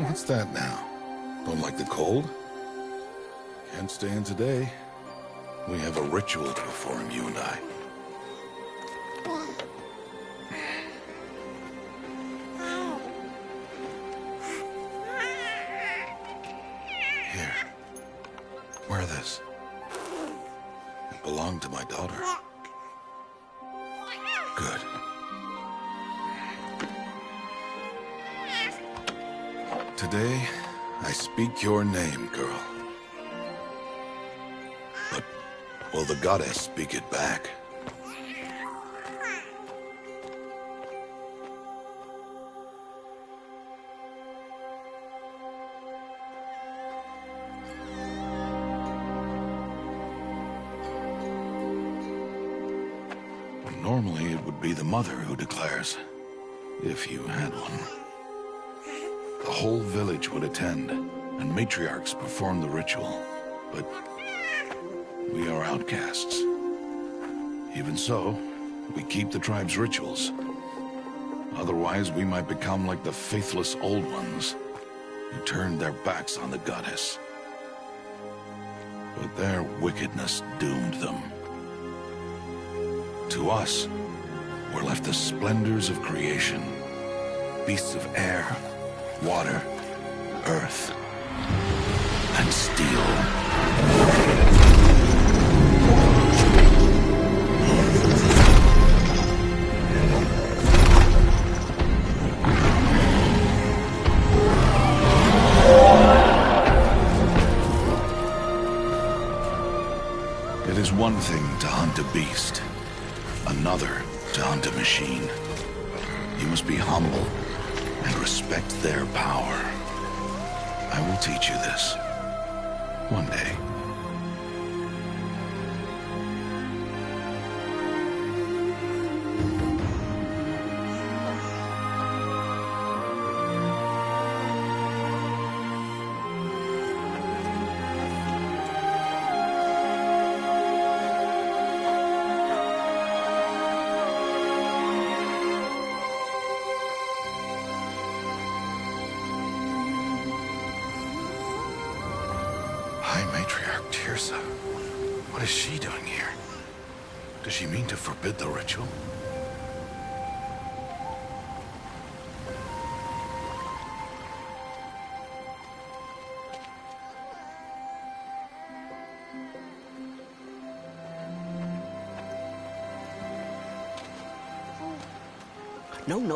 What's that now? Don't like the cold? Can't stay in today. We have a ritual to perform, you and I. Here. Wear this. It belonged to my daughter. Good. Today, I speak your name, girl. But will the goddess speak it back? Normally, it would be the mother who declares, if you had one. The whole village would attend, and matriarchs perform the ritual. But we are outcasts. Even so, we keep the tribe's rituals. Otherwise, we might become like the faithless old ones, who turned their backs on the goddess. But their wickedness doomed them. To us, were left the splendors of creation, beasts of air, water, earth, and steel. It is one thing to hunt a beast, another to hunt a machine. You must be humble and respect their power. I will teach you this. One day. High Matriarch Teersa. What is she doing here? Does she mean to forbid the ritual?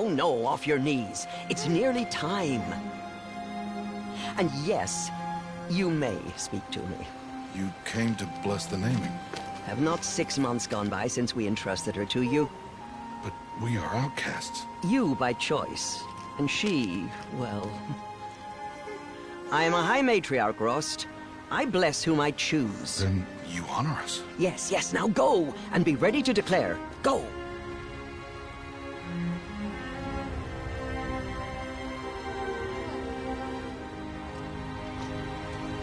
No, off your knees. It's nearly time. And yes, you may speak to me. You came to bless the naming. Have not 6 months gone by since we entrusted her to you? But we are outcasts. You by choice, and she, well... I am a High Matriarch, Rost. I bless whom I choose. Then you honor us. Yes, now go, and be ready to declare. Go!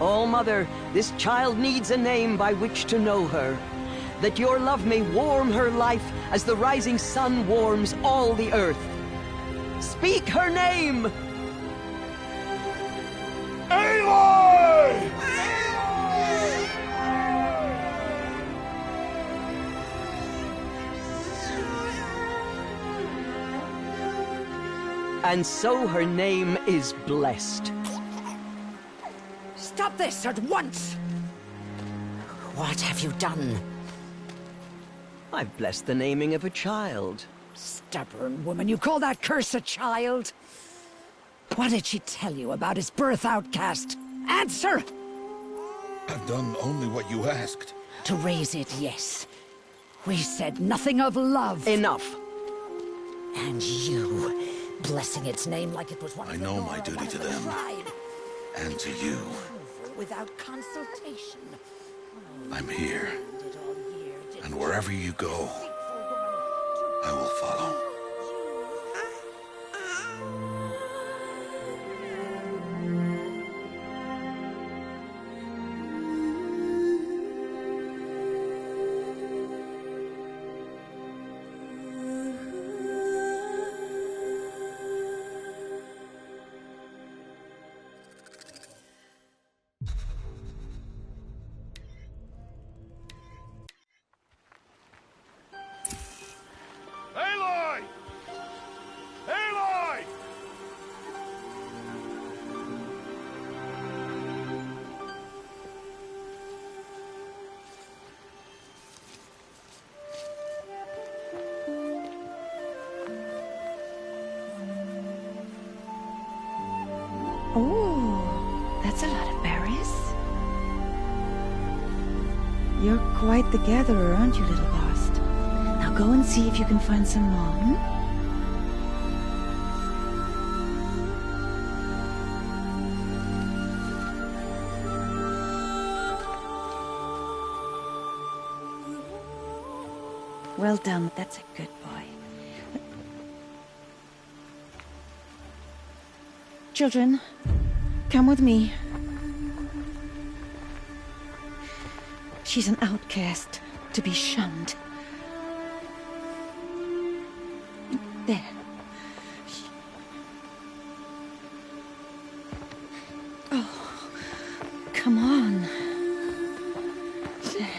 Oh, Mother, this child needs a name by which to know her. That your love may warm her life as the rising sun warms all the earth. Speak her name! Aloy! And so her name is blessed. Stop this at once! What have you done? I've blessed the naming of a child. Stubborn woman, you call that curse a child? What did she tell you about his birth, outcast? Answer! I've done only what you asked. To raise it, yes. We said nothing of love. Enough. And you, blessing its name like it was one I of the know Nora, my duty one of to the them. tribe. And to you. Without consultation. I'm here. Did all year, did And wherever you go, I will follow. You're quite the gatherer, aren't you, little Bast? Now go and see if you can find some more, hmm? Well done, that's a good boy. Children, come with me. She's an outcast, to be shunned. There. Oh, come on. There.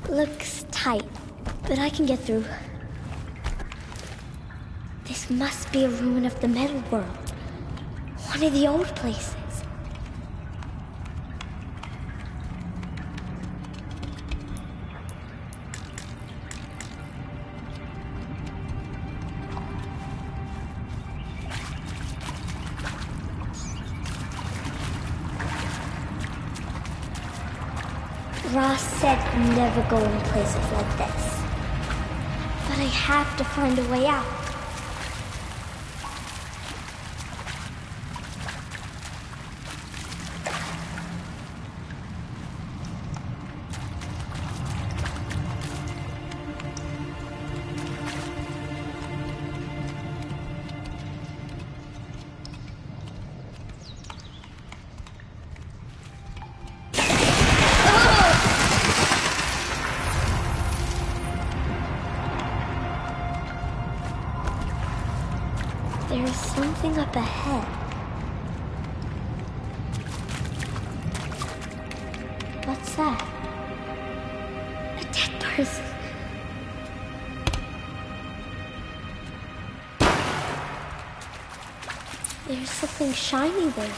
Looks tight, but I can get through. This must be a ruin of the metal world. One of the old places. Ross said never go in places like this. But I have to find a way out. There's something up ahead. What's that? A dead person. There's something shiny there.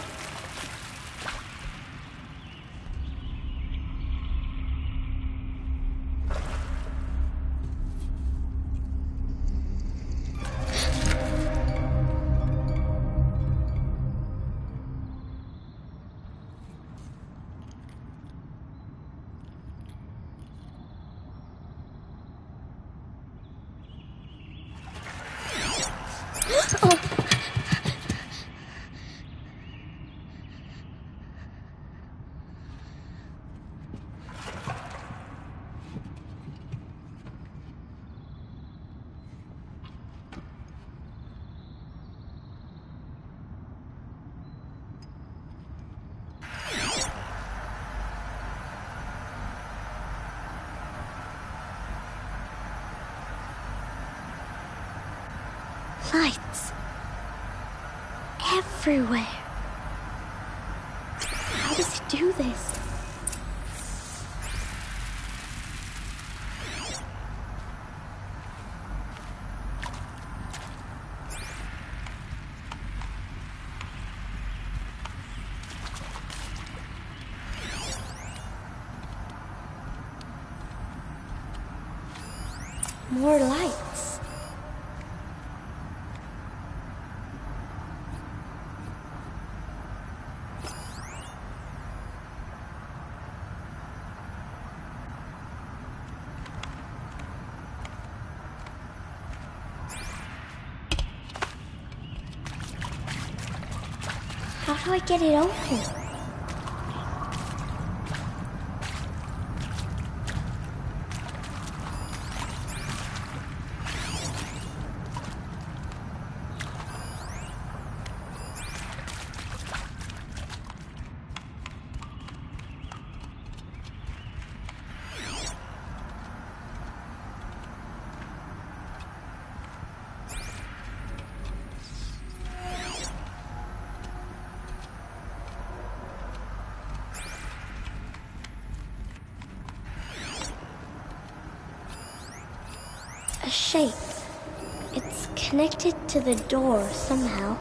Lights. Everywhere. How does he do this? More lights. How do I get it open? A shape. It's connected to the door somehow.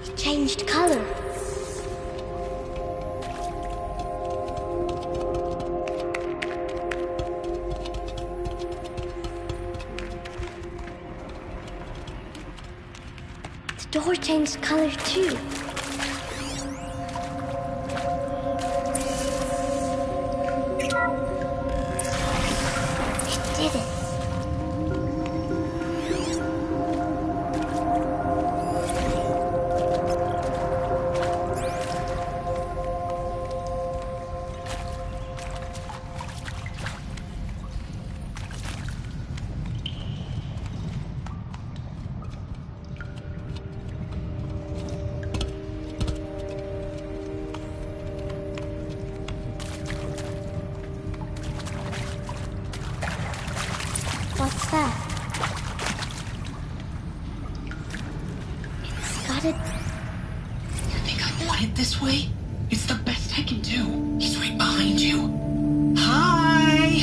It changed color. The door changed color too. It did it. What's that? It's got a... You think I want it this way? It's the best I can do. He's right behind you. Hi!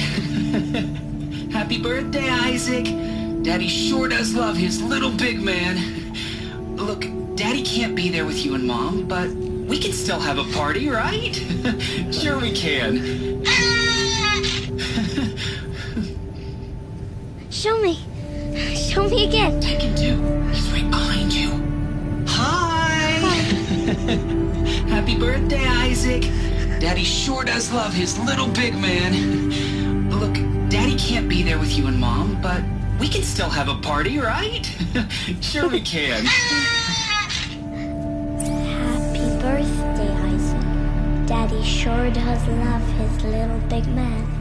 Happy birthday, Isaac. Daddy sure does love his little big man. Look, Daddy can't be there with you and Mom, but we can still have a party, right? Sure we can. Show me. Show me again. I can do. He's right behind you. Hi! Happy birthday, Isaac. Daddy sure does love his little big man. Look, Daddy can't be there with you and Mom, but we can still have a party, right? Sure we can. Happy birthday, Isaac. Daddy sure does love his little big man.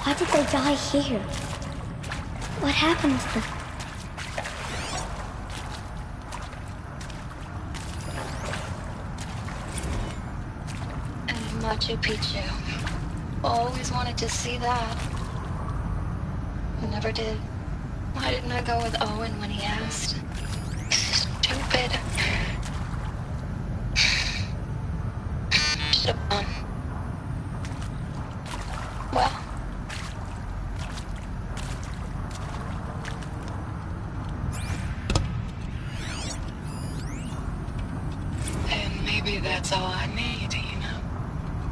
Why did they die here? What happened to them? And Machu Picchu. Always wanted to see that. I never did. Why didn't I go with Owen when he asked? Stupid. Should have gone. Well. And maybe that's all I need, you know?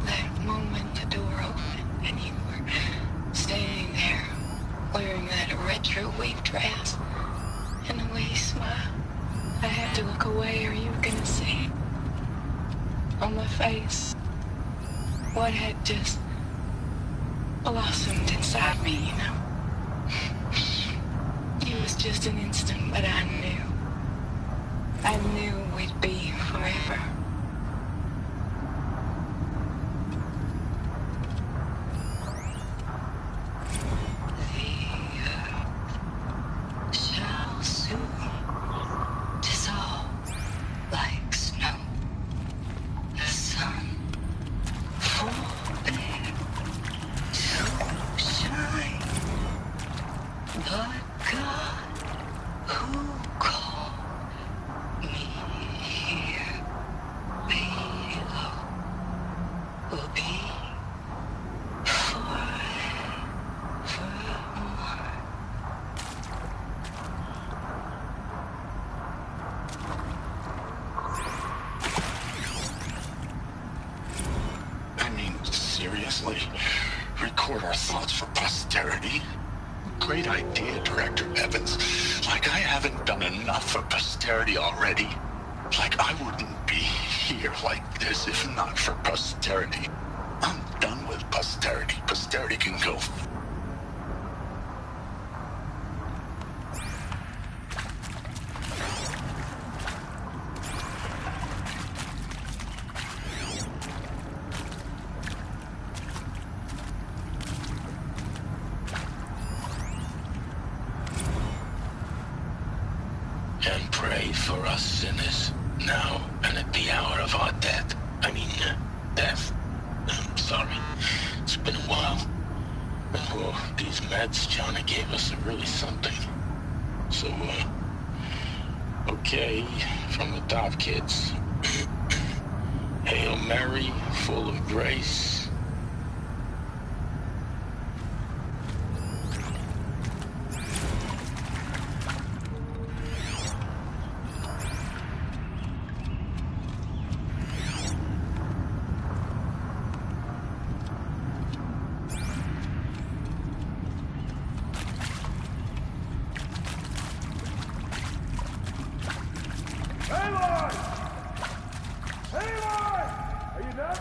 That moment the door opened and you were standing there wearing that retro wave dress and the way you smiled. I had to look away or you were gonna see on my face what had just blossomed inside me, you know? It was just an instant, but I knew we'd be forever. for posterity? Great idea, Director Evans. Like I haven't done enough for posterity already. Like I wouldn't be here like this if not for posterity. I'm done with posterity. Posterity can go. And pray for us sinners, now and at the hour of our death. Death. I'm sorry. It's been a while. And well, these meds Johnny gave us are really something. So, okay, from the top, kids. Hail Mary, full of grace.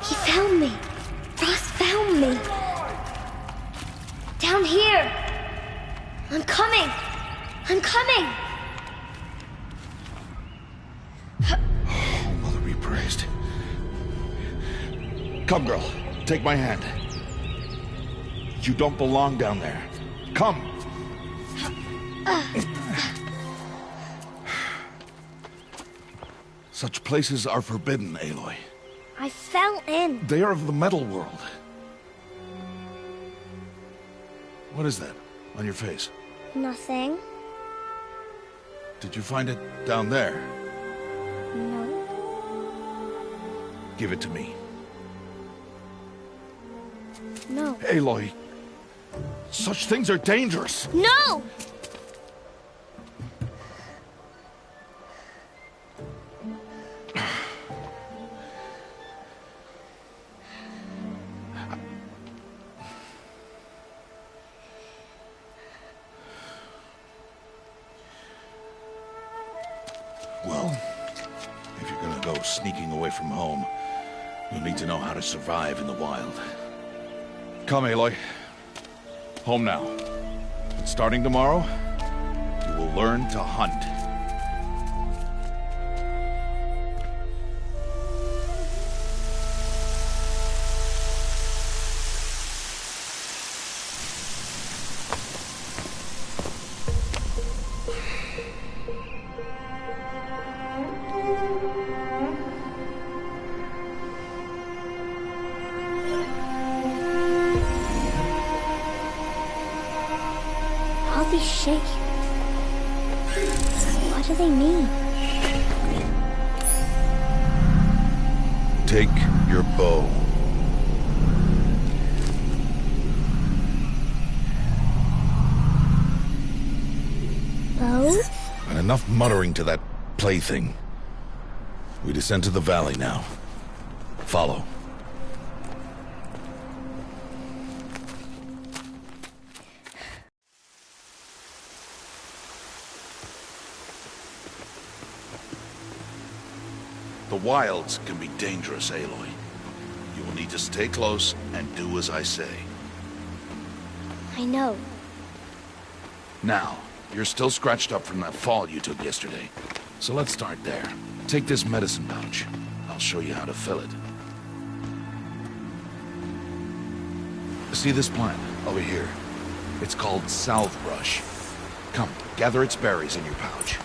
He found me. Ross found me. Down here. I'm coming. I'm coming. Mother be praised. Come, girl. Take my hand. You don't belong down there. Come. Such places are forbidden, Aloy. I fell in. They are of the metal world. What is that on your face? Nothing. Did you find it down there? No. Give it to me. No. Aloy, such things are dangerous. No! Well, if you're gonna go sneaking away from home, you'll need to know how to survive in the wild. Come, Aloy. Home now. And starting tomorrow, you will learn to hunt. All these shapes. What do they mean? Take your bow. Bow? And enough muttering to that plaything. We descend to the valley now. Follow. The wilds can be dangerous, Aloy. You will need to stay close and do as I say. I know. Now, you're still scratched up from that fall you took yesterday. So let's start there. Take this medicine pouch. I'll show you how to fill it. See this plant over here? It's called salvebrush. Come, gather its berries in your pouch.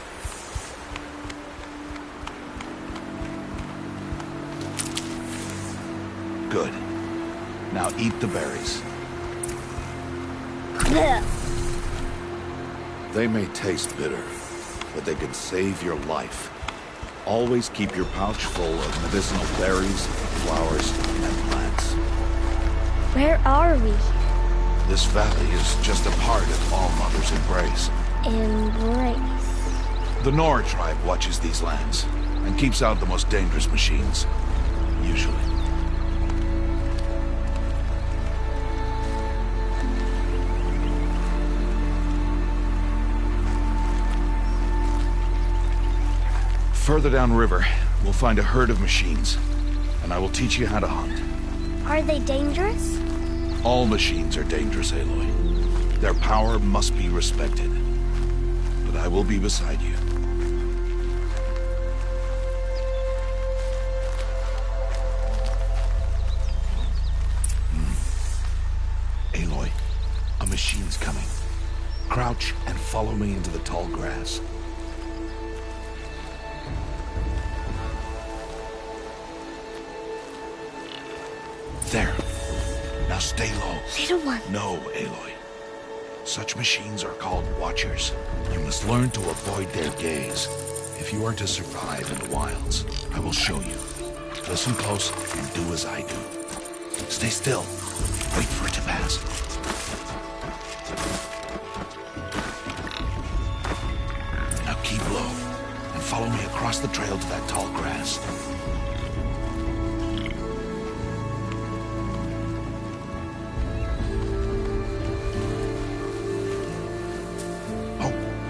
Good. Now eat the berries. They may taste bitter, but they can save your life. Always keep your pouch full of medicinal berries, flowers, and plants. Where are we? This valley is just a part of All Mother's embrace. Embrace. The Nora tribe watches these lands and keeps out the most dangerous machines, usually. Further downriver, we'll find a herd of machines, and I will teach you how to hunt. Are they dangerous? All machines are dangerous, Aloy. Their power must be respected. But I will be beside you. Aloy, a machine's coming. Crouch and follow me into the tall grass. There. Now stay low. Little one. No, Aloy. Such machines are called Watchers. You must learn to avoid their gaze if you are to survive in the wilds. I will show you. Listen close and do as I do. Stay still. Wait for it to pass. Now keep low and follow me across the trail to that tall grass.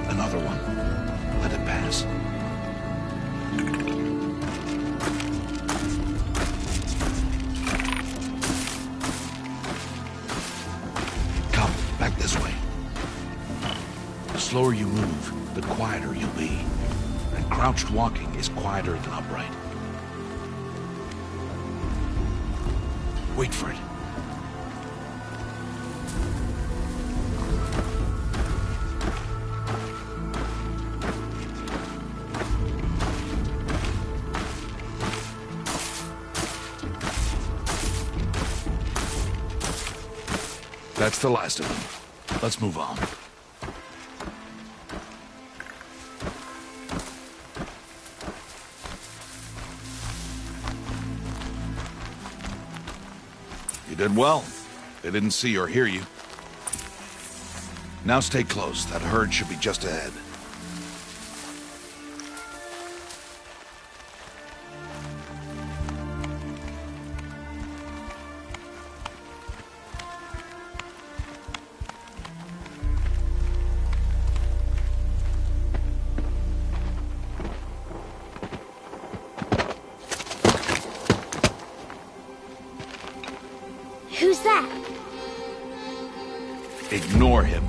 Another one. Let it pass. Come, back this way. The slower you move, the quieter you'll be. And crouched walking is quieter than upright. Wait for it. That's the last of them. Let's move on. You did well. They didn't see or hear you. Now stay close. That herd should be just ahead. Who's that? Ignore him.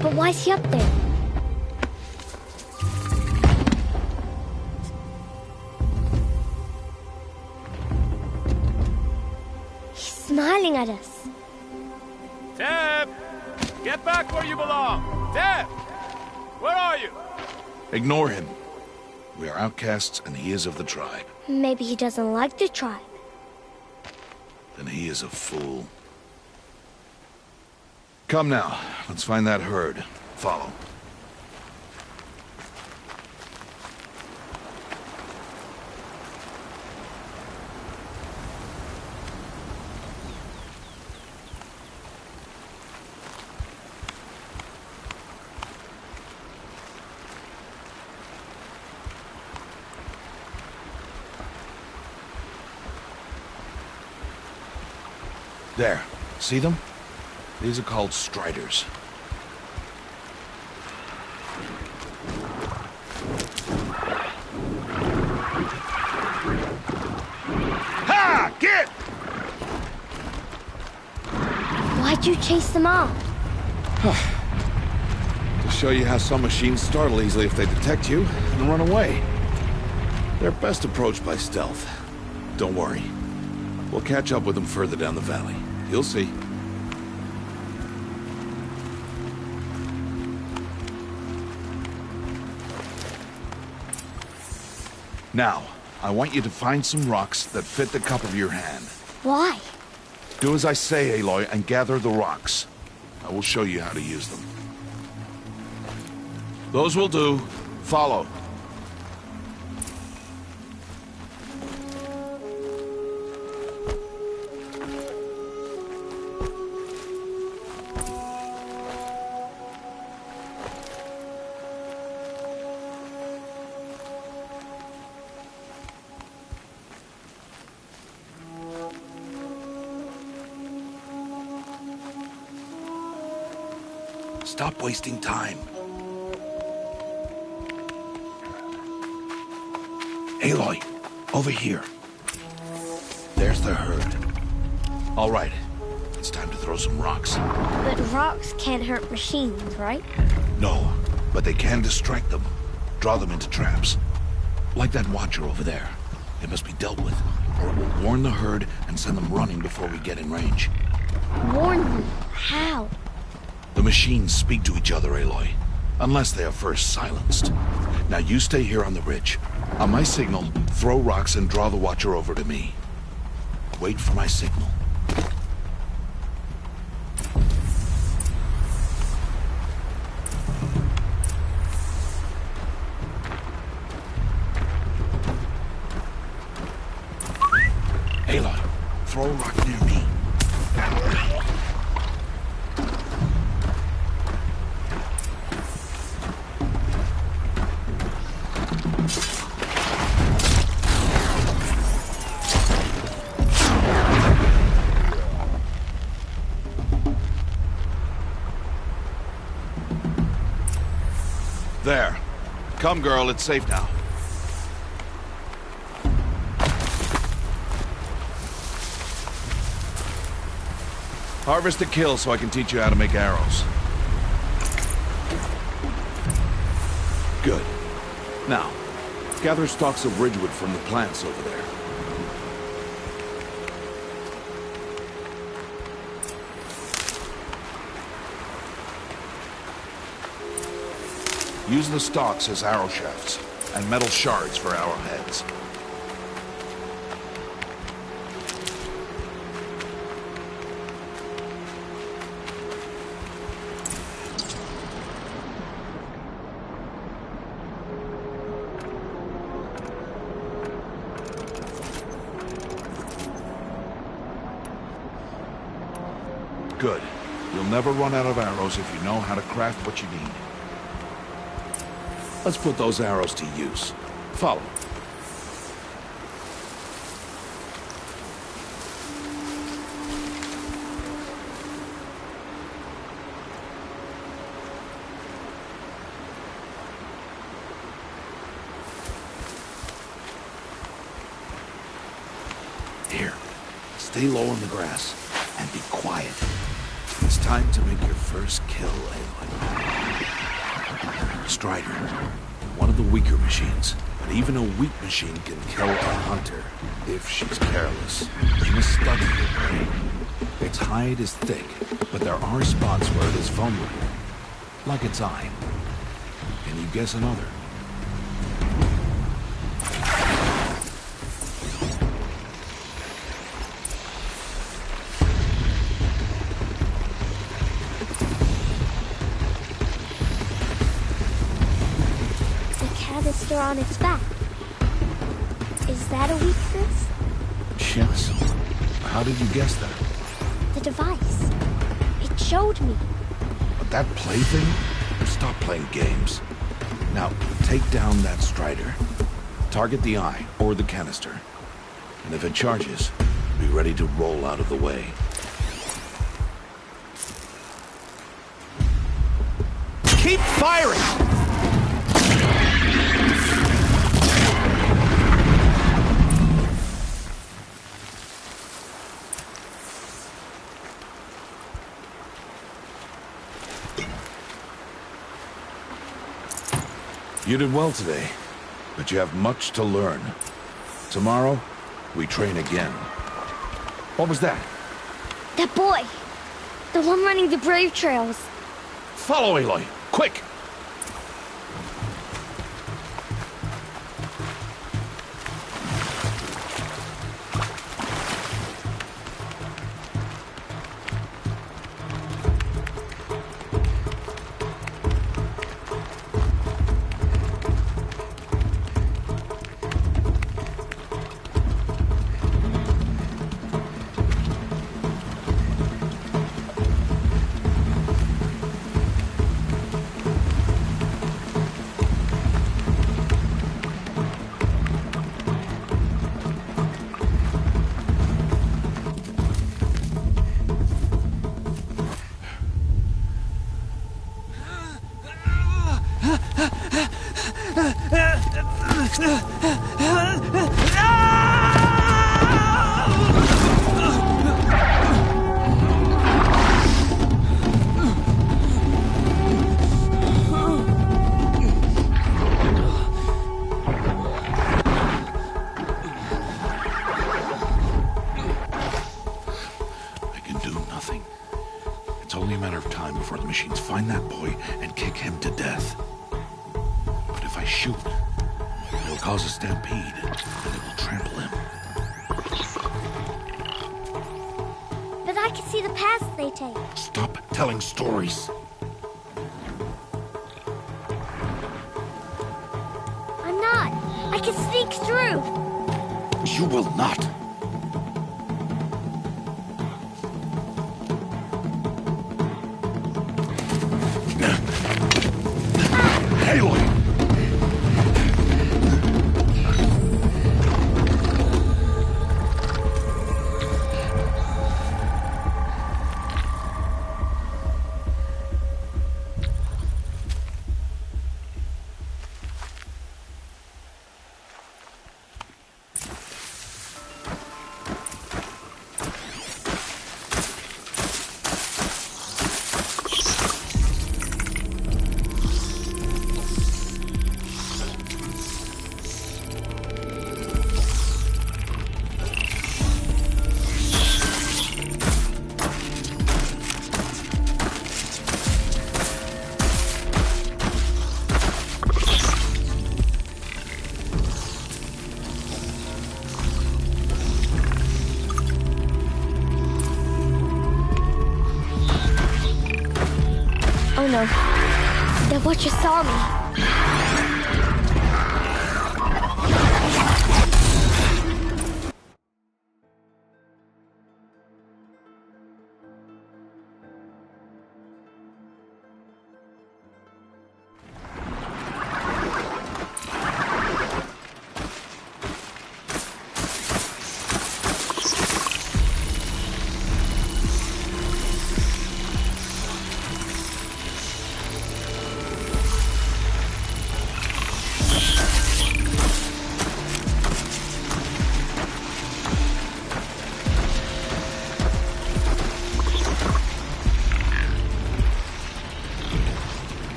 But why's he up there? He's smiling at us. Teb! Get back where you belong! Teb! Where are you? Ignore him. We are outcasts and he is of the tribe. Maybe he doesn't like the tribe. Then he is a fool. Come now, let's find that herd. Follow. There. See them? These are called Striders. Ha! Get! Why'd you chase them off? To show you how some machines startle easily if they detect you and run away. They're best approached by stealth. Don't worry. We'll catch up with them further down the valley. You'll see. Now, I want you to find some rocks that fit the cup of your hand. Why? Do as I say, Aloy, and gather the rocks. I will show you how to use them. Those will do. Follow. Stop wasting time. Aloy, over here. There's the herd. All right, it's time to throw some rocks. But rocks can't hurt machines, right? No, but they can distract them. Draw them into traps. Like that watcher over there. It must be dealt with, or it will warn the herd and send them running before we get in range. Warn them? How? The machines speak to each other, Aloy. Unless they are first silenced. Now you stay here on the ridge. On my signal, throw rocks and draw the watcher over to me. Wait for my signal. Aloy, throw a rock near me. There. Come, girl, it's safe now. Harvest a kill so I can teach you how to make arrows. Good. Now, gather stalks of ridgewood from the plants over there. Use the stalks as arrow shafts, and metal shards for arrowheads. Good. You'll never run out of arrows if you know how to craft what you need. Let's put those arrows to use. Follow. Here, stay low on the grass and be quiet. It's time to make your first kill, Aloy. Strider, one of the weaker machines, but even a weak machine can kill a hunter if she's careless. You must study your prey. Its hide is thick, but there are spots where it is vulnerable, like its eye. Can you guess another? Canister on its back. Is that a weakness? Yes. How did you guess that? The device. It showed me. But that plaything? Stop playing games. Now, take down that Strider. Target the eye, or the canister. And if it charges, be ready to roll out of the way. Keep firing! You did well today, but you have much to learn. Tomorrow, we train again. What was that? That boy! The one running the brave trails. Follow Aloy, quick! It's only a matter of time before the machines find that boy and kick him to death. But if I shoot, it'll cause a stampede, and it will trample him. But I can see the paths they take. Stop telling stories. I'm not. I can sneak through. You will not. Aloy! Oh no. The Watcher saw me.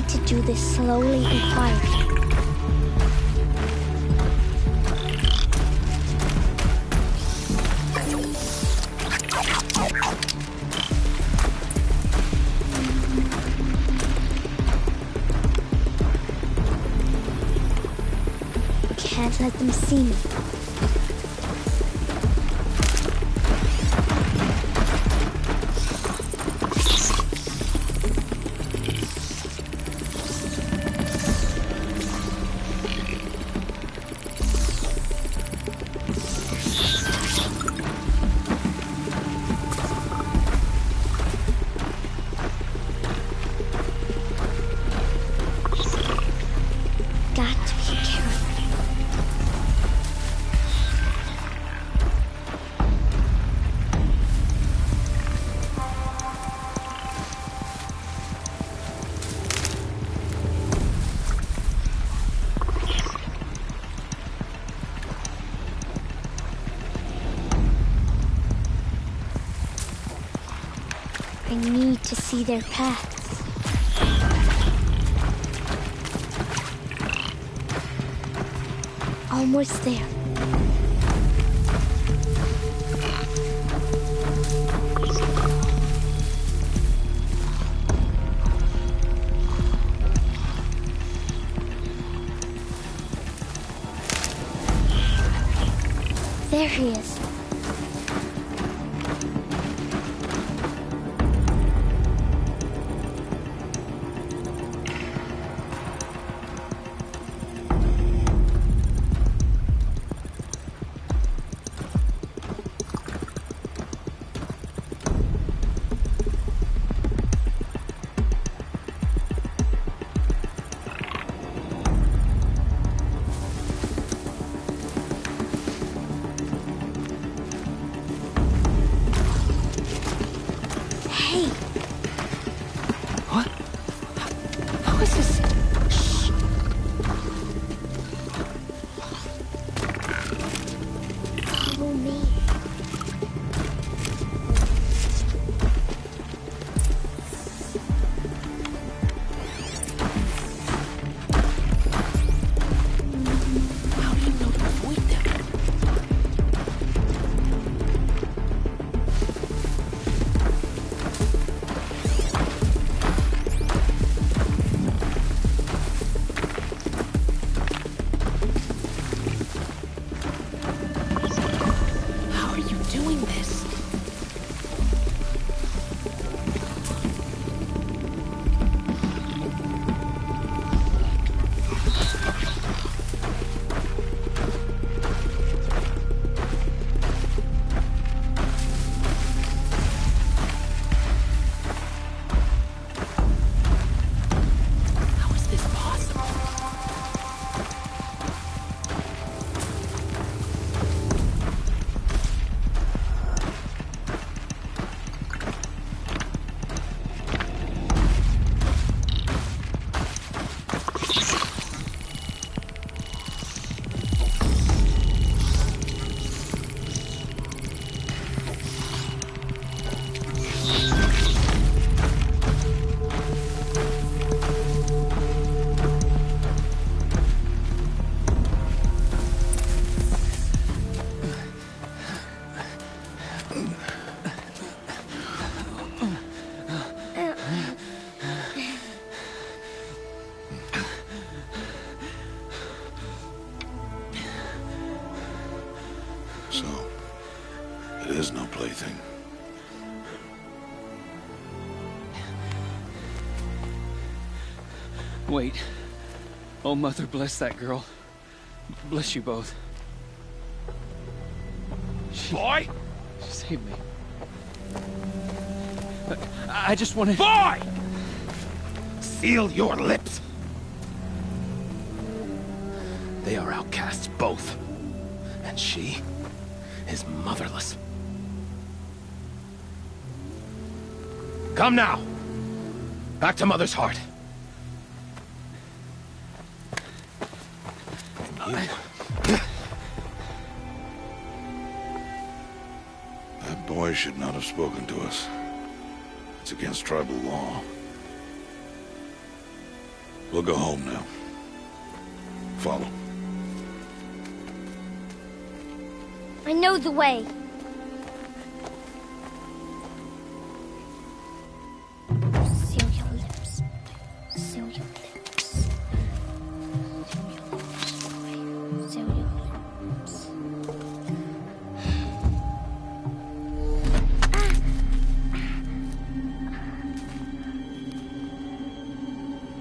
To do this slowly and quietly. Can't let them see me. I need to see their paths. Almost there. There he is. So, it is no plaything. Wait. Oh, Mother, bless that girl. Bless you both. Boy! She saved me. I just wanted... Boy! Seal your lips! They are outcasts, both. And she is motherless. Come now! Back to Mother's heart. That boy should not have spoken to us. It's against tribal law. We'll go home now. Follow. I know the way. Seal your lips. Seal your lips. Seal your lips.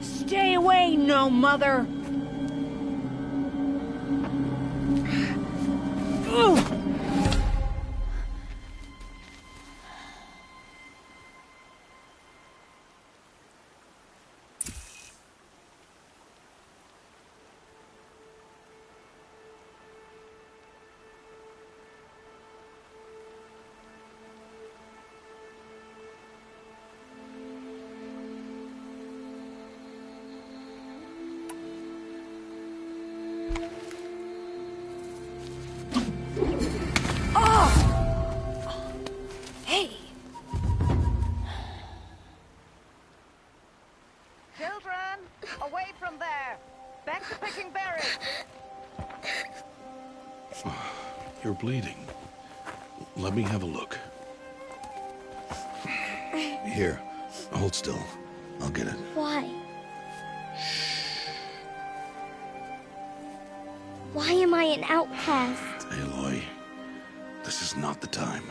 Stay away, no mother! Children, away from there! Back to picking berries! You're bleeding. Let me have a look. Here, hold still. I'll get it. Why? Why am I an outcast? Aloy, this is not the time.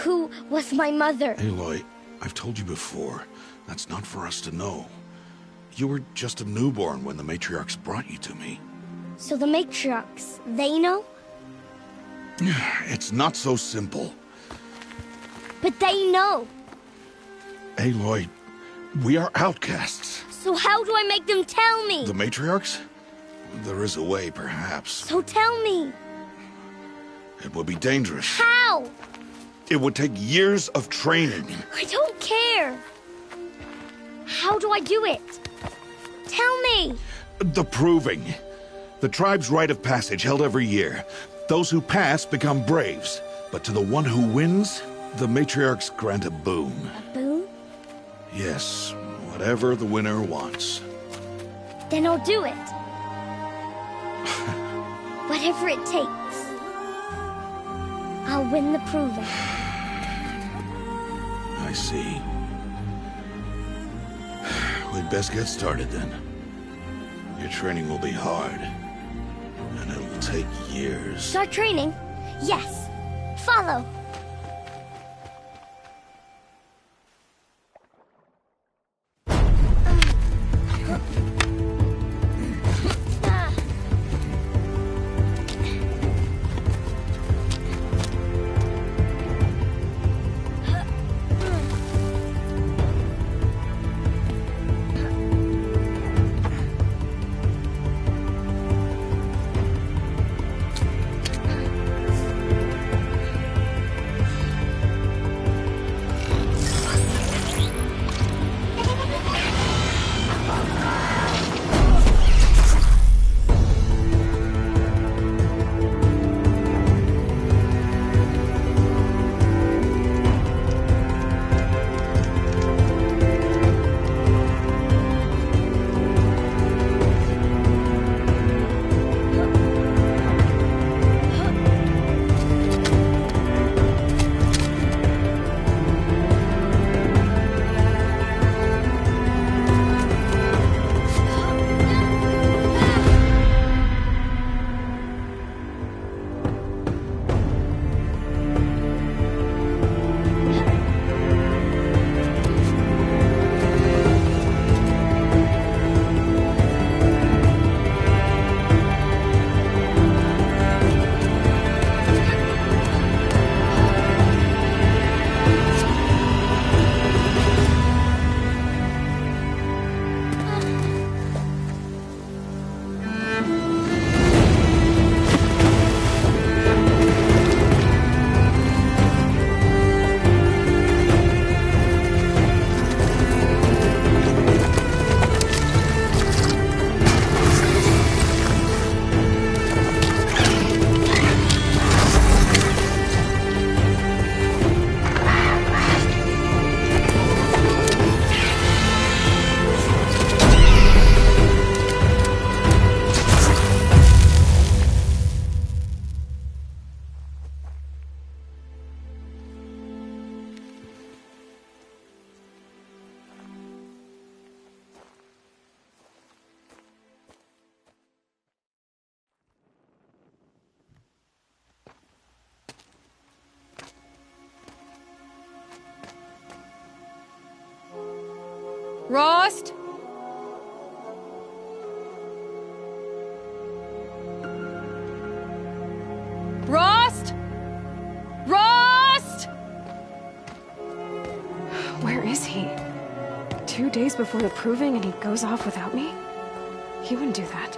Who was my mother? Aloy, I've told you before, that's not for us to know. You were just a newborn when the matriarchs brought you to me. So the matriarchs, they know? It's not so simple. But they know. Aloy, we are outcasts. So how do I make them tell me? The matriarchs? There is a way, perhaps. So tell me. It would be dangerous. How? It would take years of training. I don't care. How do I do it? Tell me. The proving. The tribe's rite of passage held every year. Those who pass become braves. But to the one who wins, the matriarchs grant a boon. A boon? Yes, whatever the winner wants. Then I'll do it. Whatever it takes. I'll win the proving. I see. We'd best get started then. Your training will be hard. And it'll take years. Start training? Yes. Follow. Rost? Rost? Rost? Where is he? 2 days before the proving and he goes off without me? He wouldn't do that.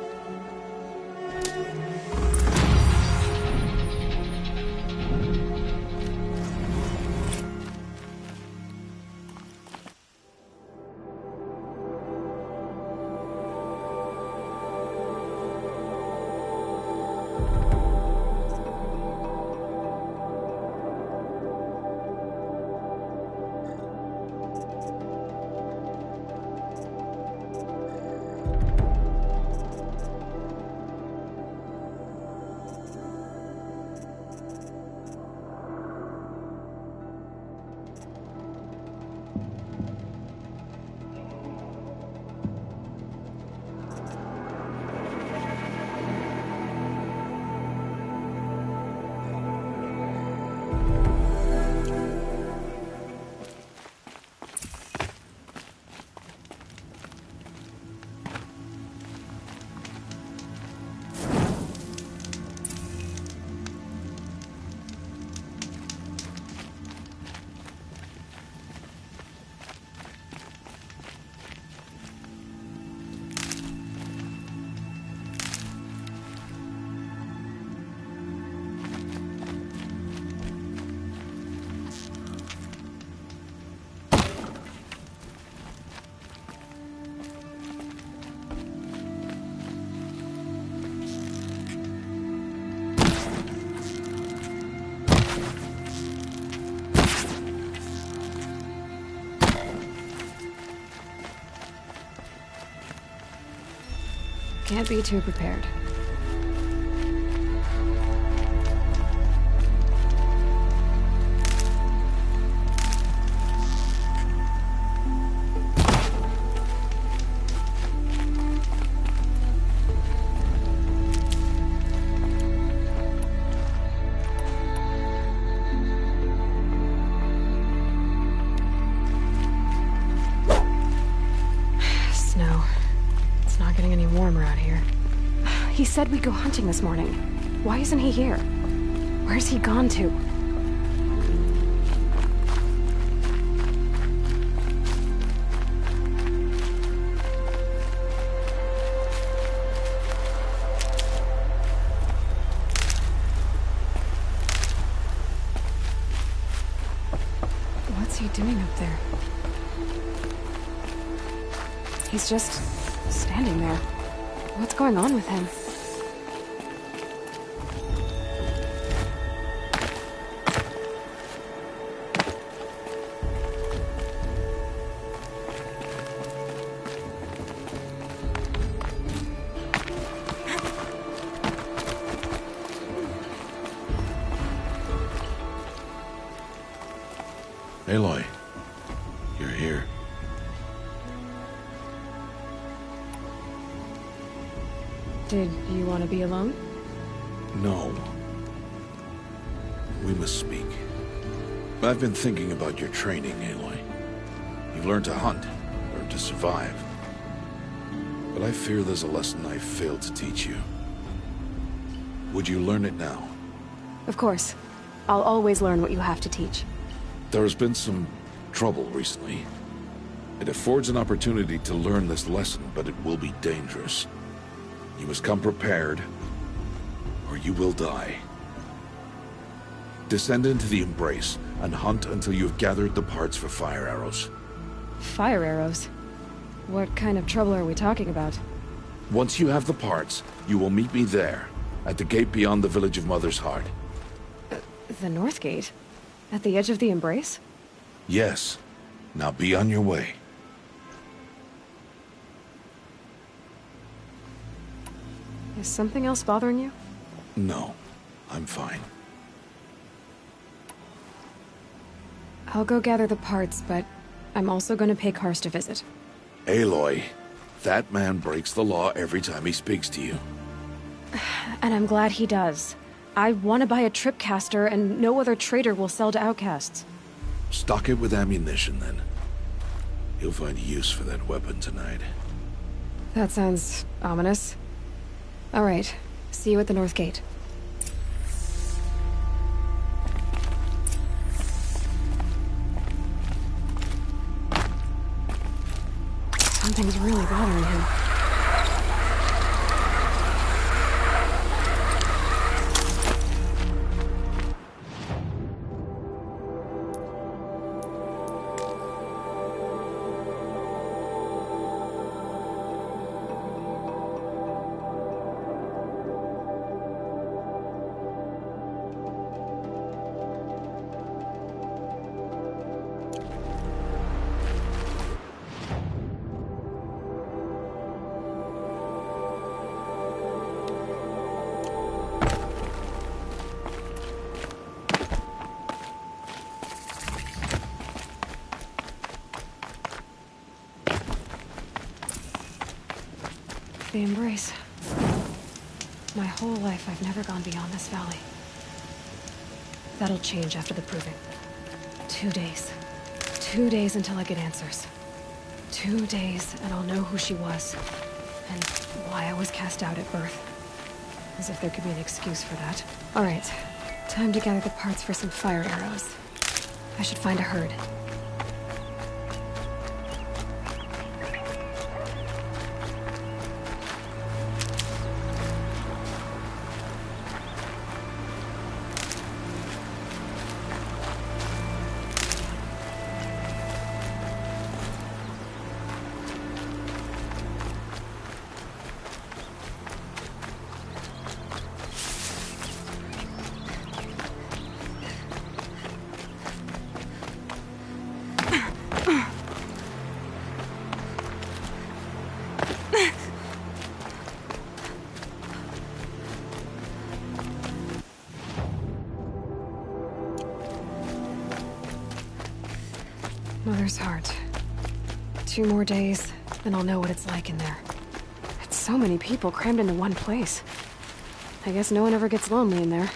Can't be too prepared. Snow. It's not getting any warmer out here. He said we'd go hunting this morning. Why isn't he here? Where's he gone to? What's he doing up there? He's just standing there. What's going on with him? Aloy, you're here. Did you want to be alone? No. We must speak. I've been thinking about your training, Aloy. You've learned to hunt, learned to survive. But I fear there's a lesson I've failed to teach you. Would you learn it now? Of course. I'll always learn what you have to teach. There has been some trouble recently. It affords an opportunity to learn this lesson, but it will be dangerous. You must come prepared, or you will die. Descend into the Embrace, and hunt until you have gathered the parts for fire arrows. Fire arrows? What kind of trouble are we talking about? Once you have the parts, you will meet me there, at the gate beyond the village of Mother's Heart. The North Gate? At the edge of the Embrace? Yes. Now be on your way. Is something else bothering you? No, I'm fine. I'll go gather the parts, but I'm also going to pay Karst a visit. Aloy, that man breaks the law every time he speaks to you. And I'm glad he does. I want to buy a tripcaster, and no other trader will sell to outcasts. Stock it with ammunition, then. You'll find use for that weapon tonight. That sounds ominous. All right. See you at the North Gate. Something's really bothering him. The Embrace. My whole life, I've never gone beyond this valley. That'll change after the proving. 2 days. 2 days until I get answers. 2 days, and I'll know who she was. And why I was cast out at birth. As if there could be an excuse for that. Alright. Time to gather the parts for some fire arrows. I should find a herd. Mother's heart. 2 more days, then I'll know what it's like in there. It's so many people crammed into one place. I guess no one ever gets lonely in there.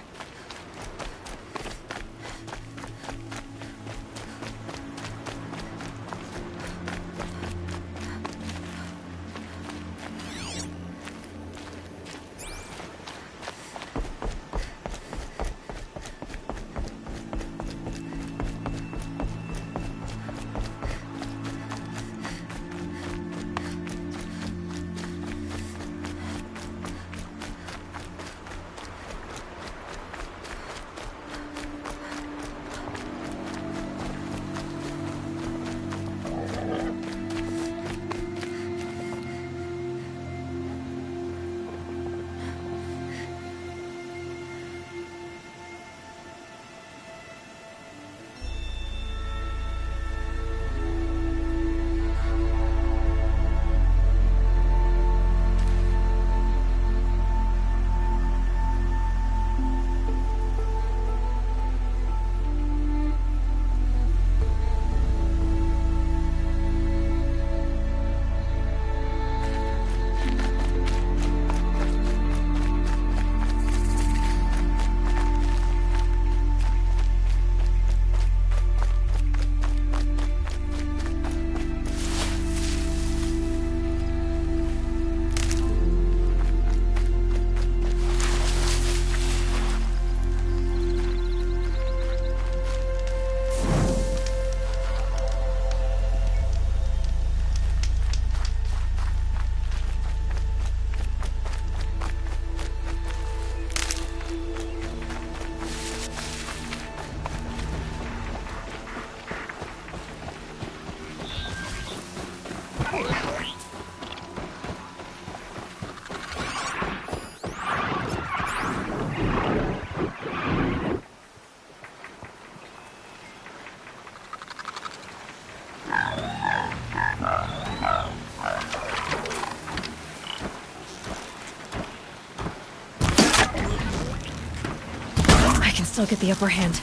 I'll get the upper hand.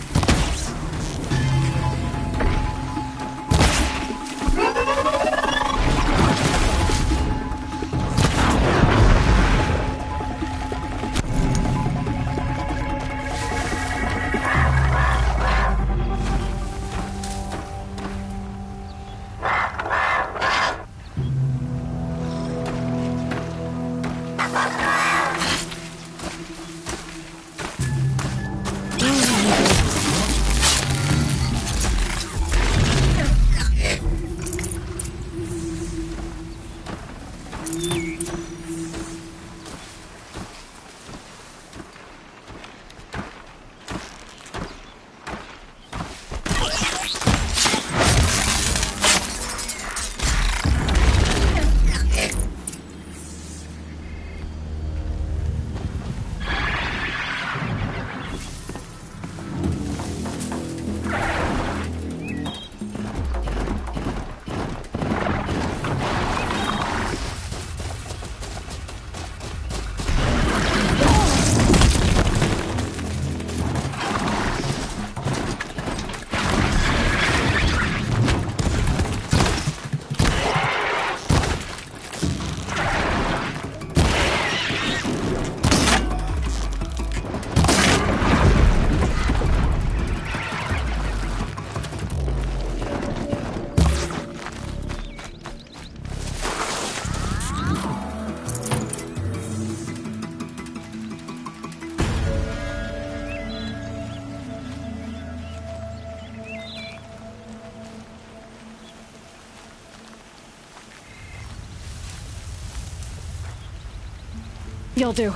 You'll do.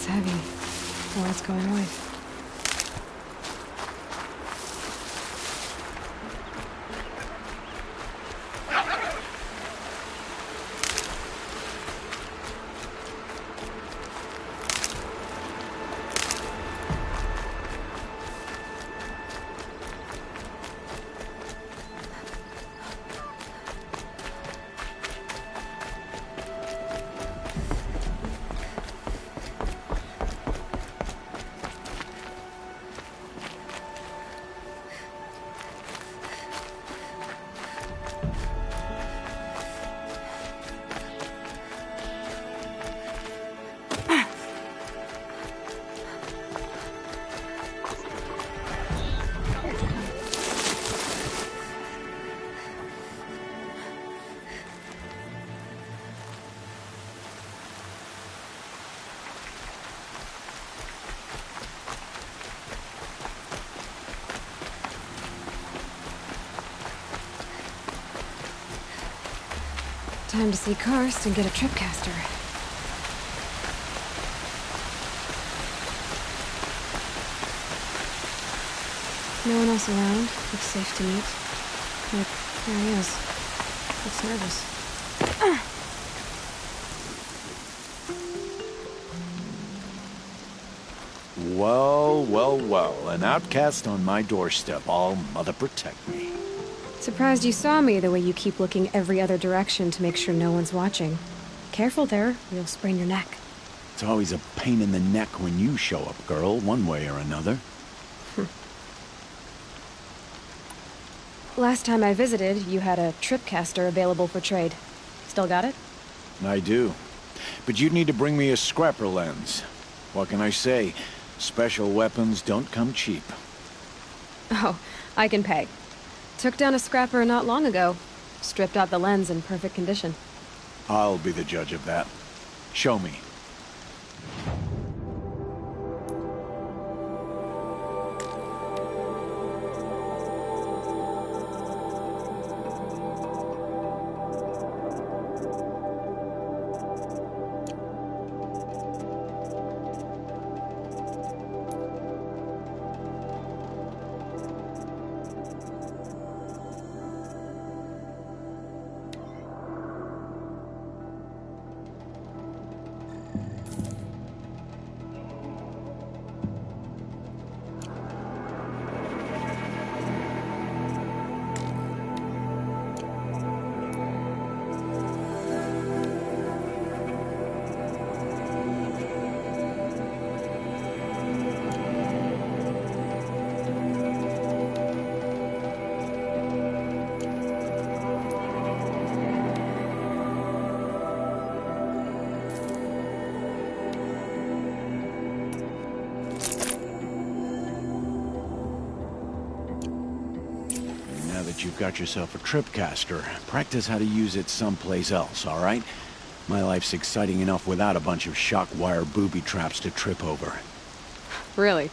Heavy. Where it's going with. Time to see Karst and get a tripcaster. No one else around. Looks safe to meet. But there he is. Looks nervous. Well, well, well. An outcast on my doorstep. All mother protect me. Surprised you saw me the way you keep looking every other direction to make sure no one's watching. Careful there, you'll sprain your neck. It's always a pain in the neck when you show up, girl, one way or another. Last time I visited, you had a tripcaster available for trade. Still got it? I do. But you'd need to bring me a scrapper lens. What can I say? Special weapons don't come cheap. Oh, I can pay. Took down a scrapper not long ago. Stripped out the lens in perfect condition. I'll be the judge of that. Show me. You've got yourself a tripcaster. Practice how to use it someplace else, all right? My life's exciting enough without a bunch of shock wire booby traps to trip over. Really?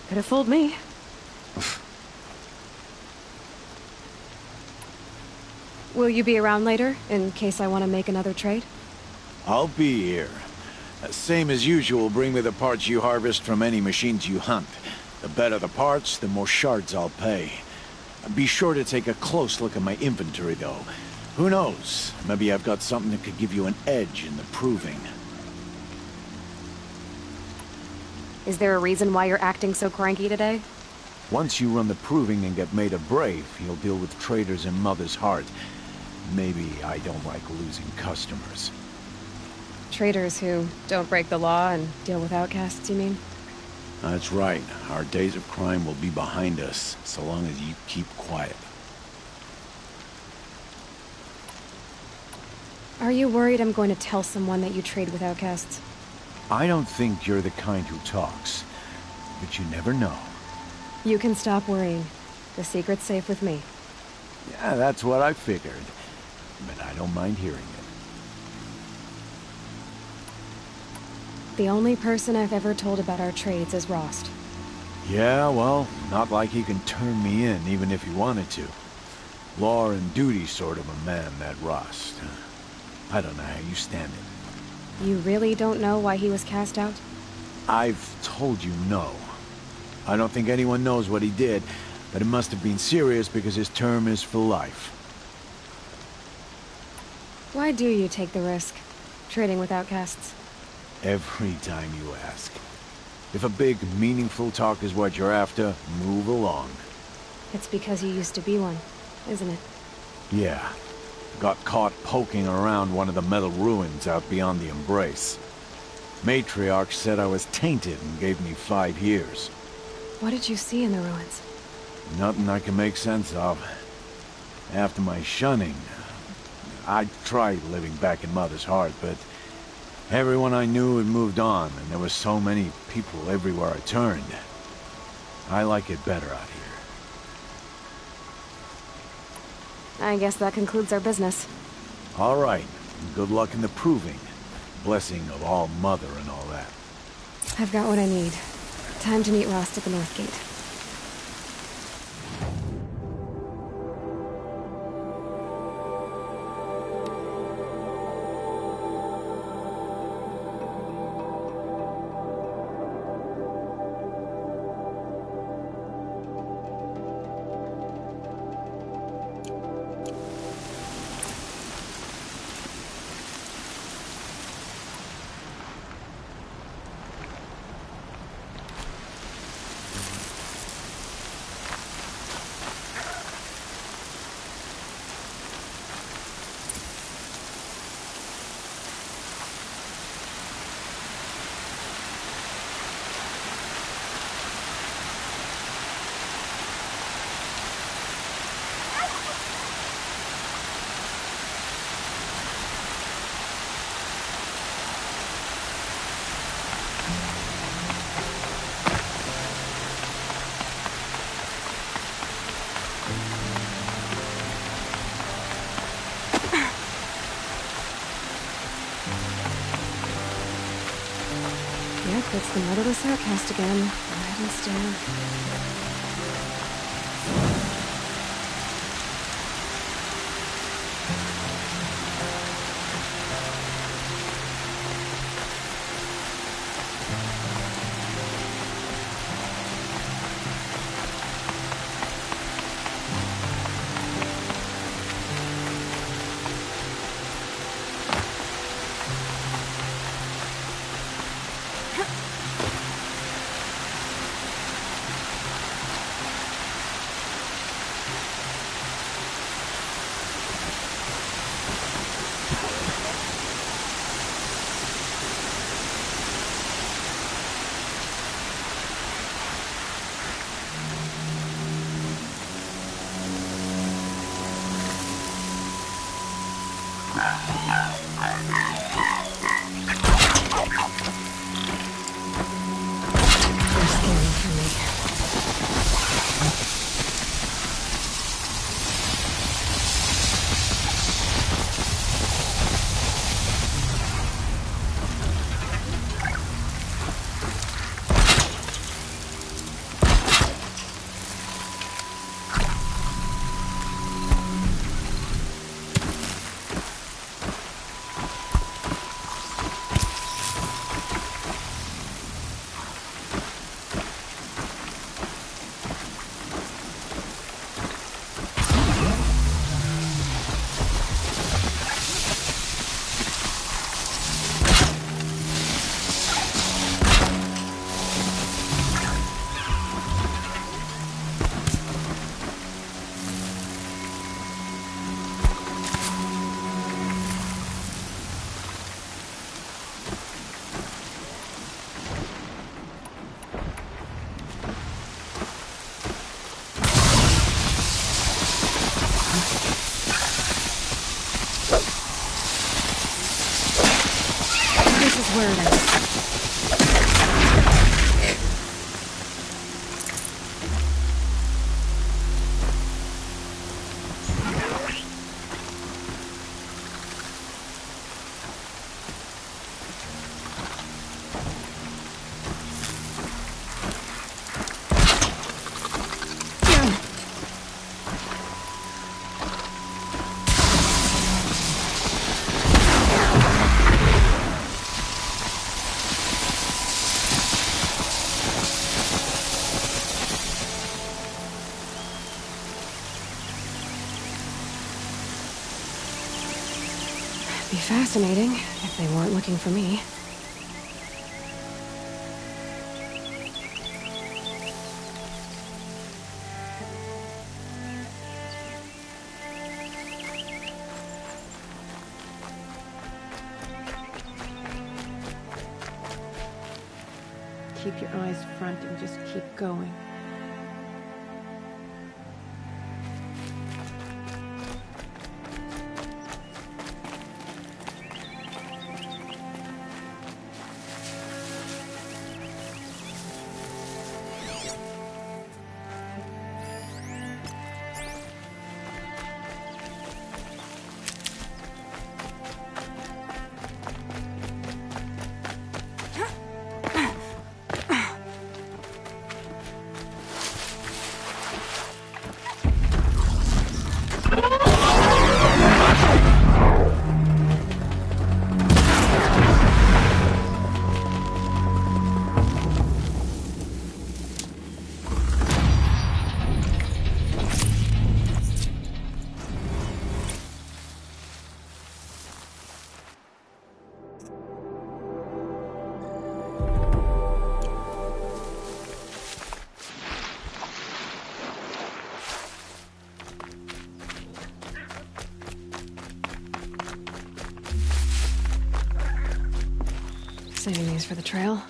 Could have fooled me. Will you be around later, in case I want to make another trade? I'll be here. Same as usual, bring me the parts you harvest from any machines you hunt. The better the parts, the more shards I'll pay. Be sure to take a close look at my inventory, though. Who knows? Maybe I've got something that could give you an edge in the proving. Is there a reason why you're acting so cranky today? Once you run the proving and get made a brave, you'll deal with traitors in Mother's Heart. Maybe I don't like losing customers. Traitors who don't break the law and deal with outcasts, you mean? That's right. Our days of crime will be behind us, so long as you keep quiet. Are you worried I'm going to tell someone that you trade with outcasts? I don't think you're the kind who talks, but you never know. You can stop worrying. The secret's safe with me. Yeah, that's what I figured, but I don't mind hearing it. The only person I've ever told about our trades is Rost. Yeah, well, not like he can turn me in, even if he wanted to. Law and duty sort of a man, that Rost. I don't know how you stand it. You really don't know why he was cast out? I've told you no. I don't think anyone knows what he did, but it must have been serious because his term is for life. Why do you take the risk, trading with outcasts? Every time you ask. If a big, meaningful talk is what you're after, move along. It's because you used to be one, isn't it? Yeah. Got caught poking around one of the metal ruins out beyond the Embrace. Matriarch said I was tainted and gave me 5 years. What did you see in the ruins? Nothing I can make sense of. After my shunning, I tried living back in Mother's Heart, but everyone I knew had moved on, and there were so many people everywhere I turned. I like it better out here. I guess that concludes our business. All right. Good luck in the proving. Blessing of All Mother and all that. I've got what I need. Time to meet Rost at the North Gate. It's the motherless outcast again. Right and still. Where it is. Be fascinating if they weren't looking for me. Keep your eyes front and just keep going. Saving these for the trail.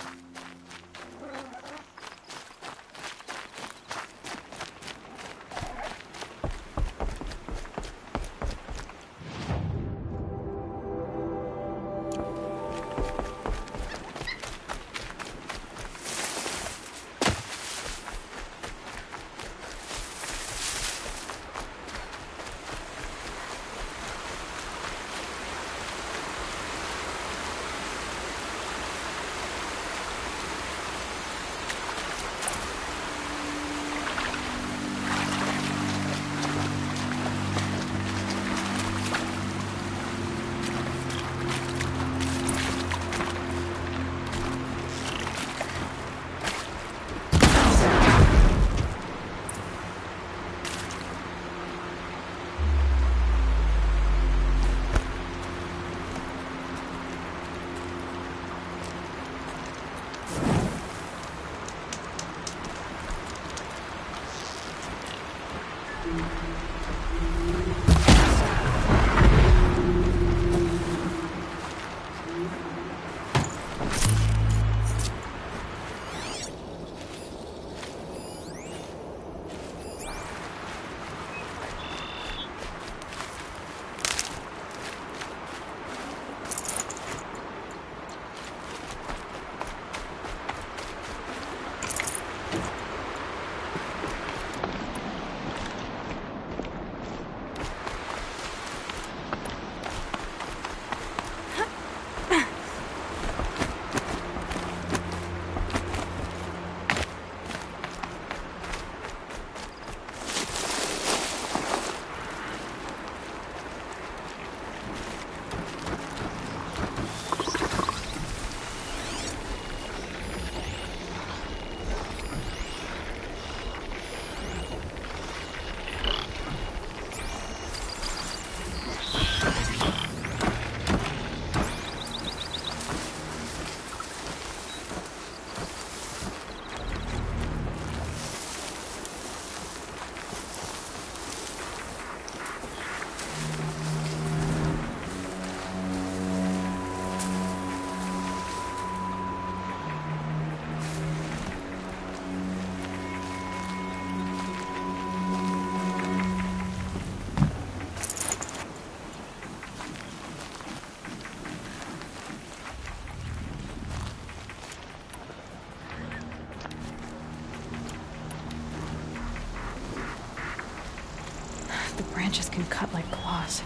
The branches can cut like claws.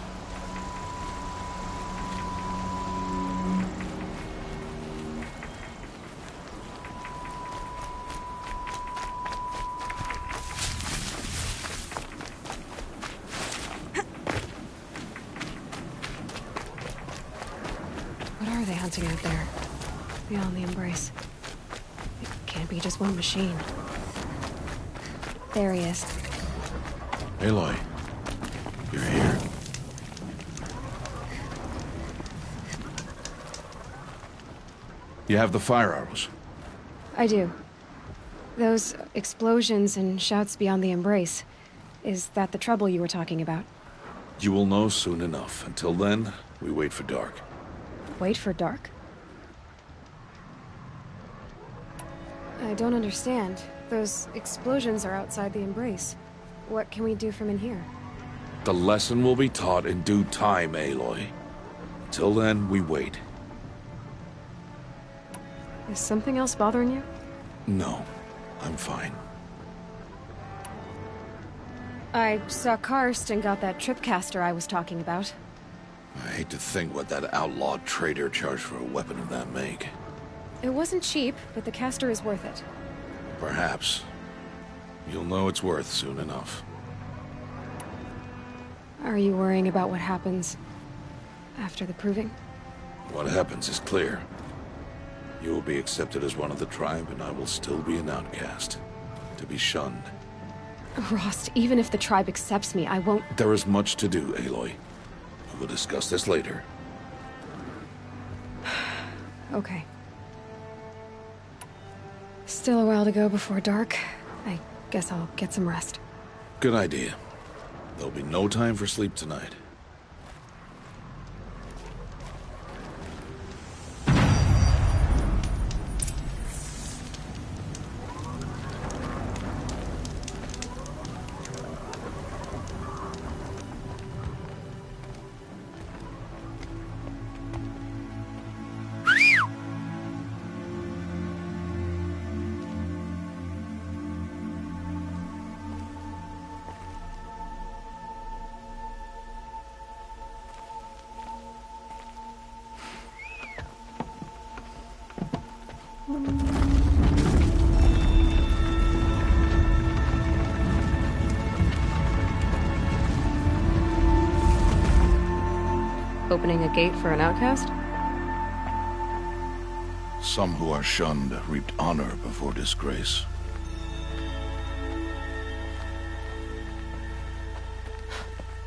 What are they hunting out there? Beyond the Embrace. It can't be just one machine. There he is. Aloy, you're here. You have the fire arrows. I do. Those explosions and shouts beyond the Embrace. Is that the trouble you were talking about? You will know soon enough. Until then, we wait for dark. Wait for dark? I don't understand. Those explosions are outside the Embrace. What can we do from in here? The lesson will be taught in due time, Aloy. Until then, we wait. Is something else bothering you? No, I'm fine. I saw Karst and got that tripcaster I was talking about. I hate to think what that outlawed trader charged for a weapon of that make. It wasn't cheap, but the caster is worth it. Perhaps. You'll know it's worth soon enough. Are you worrying about what happens after the proving? What happens is clear. You will be accepted as one of the tribe, and I will still be an outcast. To be shunned. Rost, even if the tribe accepts me, I won't— There is much to do, Aloy. We will discuss this later. Okay. Still a while to go before dark. I guess I'll get some rest. Good idea. There'll be no time for sleep tonight. Opening a gate for an outcast? Some who are shunned reaped honor before disgrace.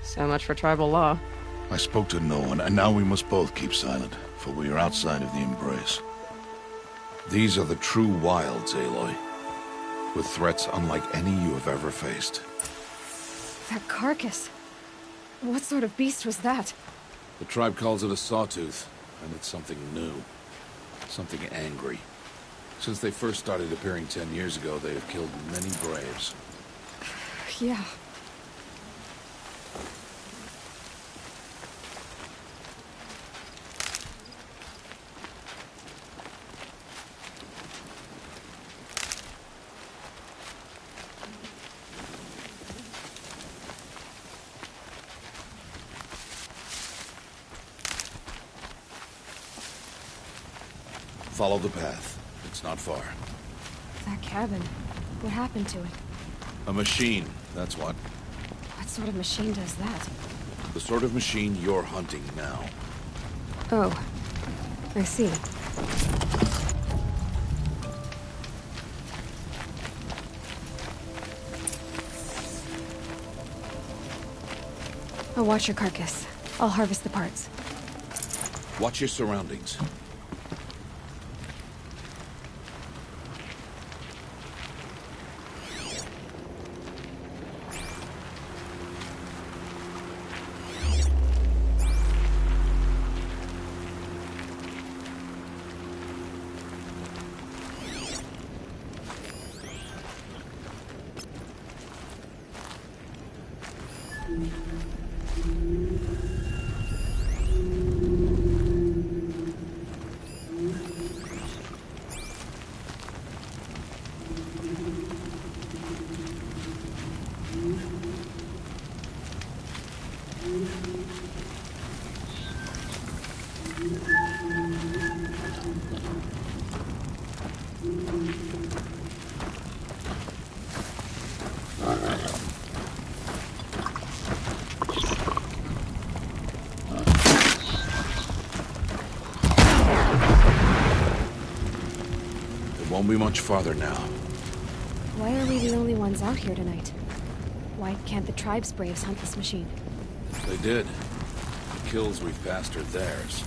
So much for tribal law. I spoke to no one, and now we must both keep silent, for we are outside of the Embrace. These are the true wilds, Aloy, with threats unlike any you have ever faced. That carcass. What sort of beast was that? The tribe calls it a sawtooth, and it's something new. Something angry. Since they first started appearing 10 years ago, they have killed many braves. Yeah. Follow the path. It's not far. That cabin. What happened to it? A machine, that's what. What sort of machine does that? The sort of machine you're hunting now. Oh. I see. I'll watch your carcass. I'll harvest the parts. Watch your surroundings. Won't be much farther now. Why are we the only ones out here tonight? Why can't the tribe's braves hunt this machine? They did. The kills we've passed are theirs.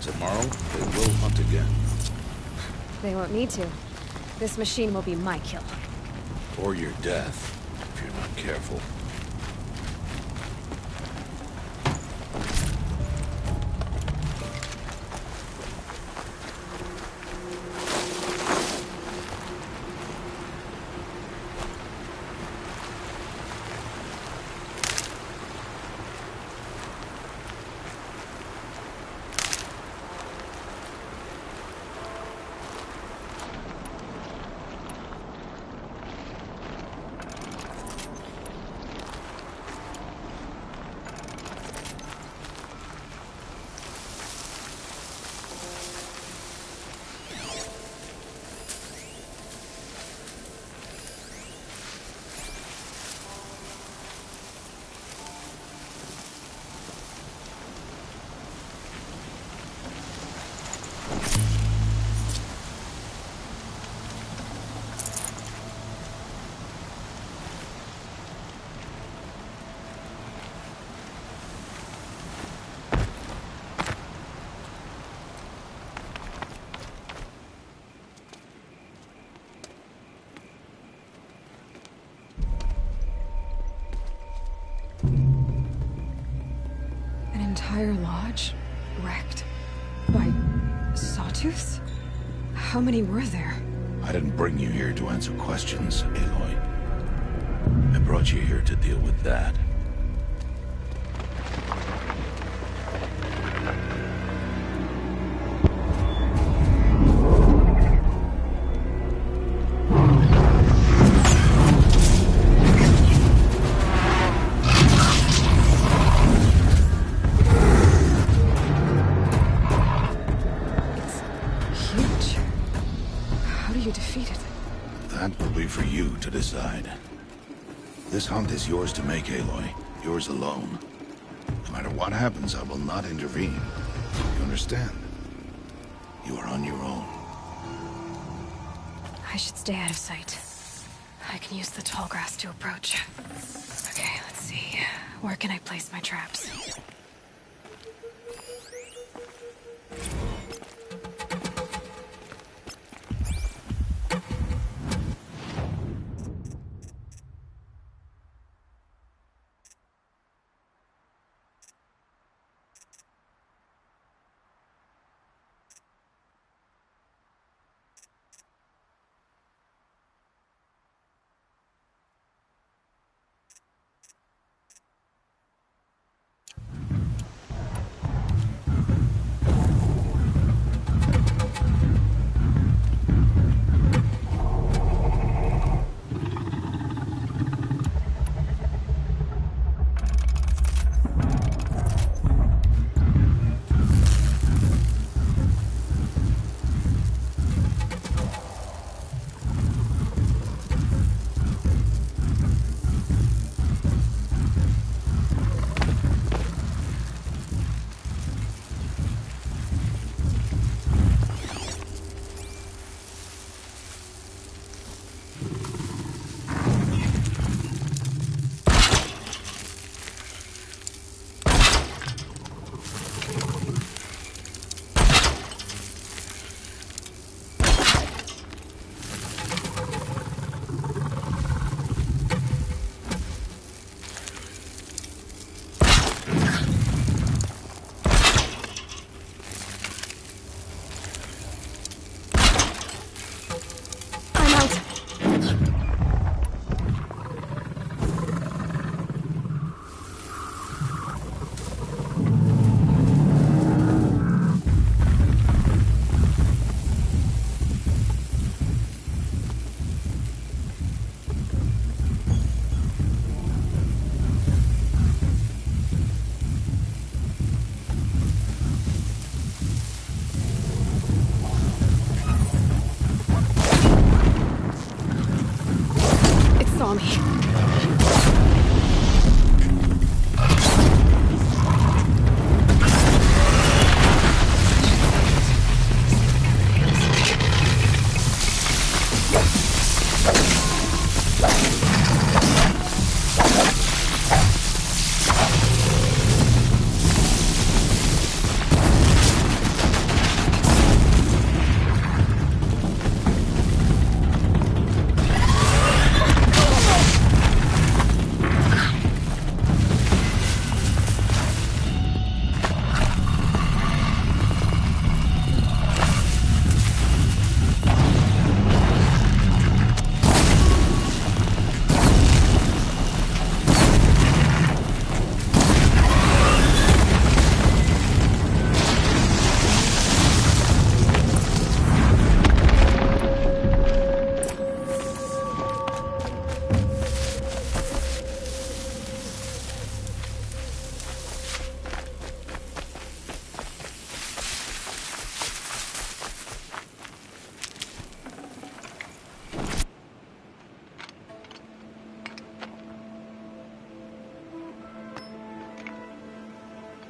Tomorrow, they will hunt again. They won't need to. This machine will be my kill. Or your death, if you're not careful. Entire lodge wrecked by sawtooths? How many were there? I didn't bring you here to answer questions, Aloy. I brought you here to deal with that. To decide. This hunt is yours to make, Aloy. Yours alone. No matter what happens, I will not intervene. You understand? You are on your own. I should stay out of sight. I can use the tall grass to approach. Okay, let's see. Where can I place my traps?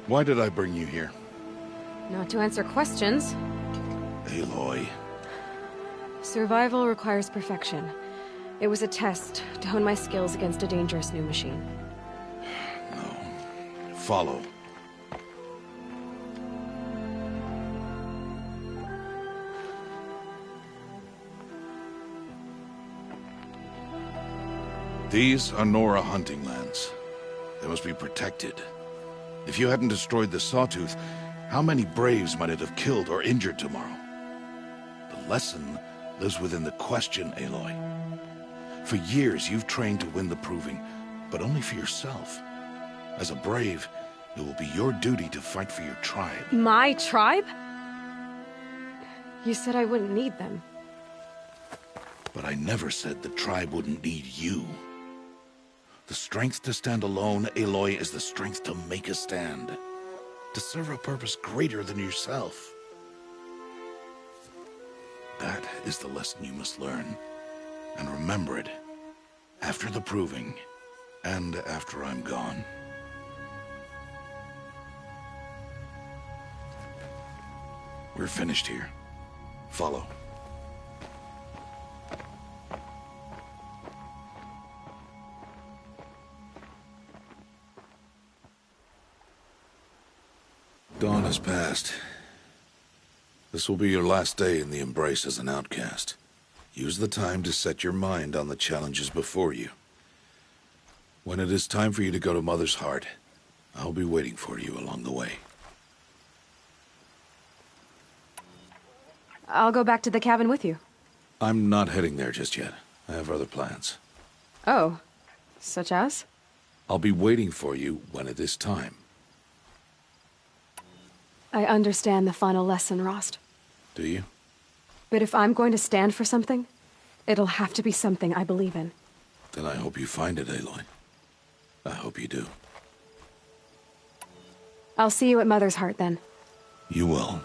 Why did I bring you here? Not to answer questions. Aloy. Survival requires perfection. It was a test to hone my skills against a dangerous new machine. No. Follow. These are Nora hunting lands. They must be protected. If you hadn't destroyed the Sawtooth, how many Braves might it have killed or injured tomorrow? The lesson lives within the question, Aloy. For years, you've trained to win the Proving, but only for yourself. As a Brave, it will be your duty to fight for your tribe. My tribe? You said I wouldn't need them. But I never said the tribe wouldn't need you. The strength to stand alone, Aloy, is the strength to make a stand. To serve a purpose greater than yourself. That is the lesson you must learn. And remember it. After the Proving, and after I'm gone. We're finished here. Follow. Dawn has passed. This will be your last day in the Embrace as an outcast. Use the time to set your mind on the challenges before you. When it is time for you to go to Mother's Heart, I'll be waiting for you along the way. I'll go back to the cabin with you. I'm not heading there just yet. I have other plans. Oh, such as? I'll be waiting for you when it is time. I understand the final lesson, Rost. Do you? But if I'm going to stand for something, it'll have to be something I believe in. Then I hope you find it, Aloy. I hope you do. I'll see you at Mother's Heart, then. You will.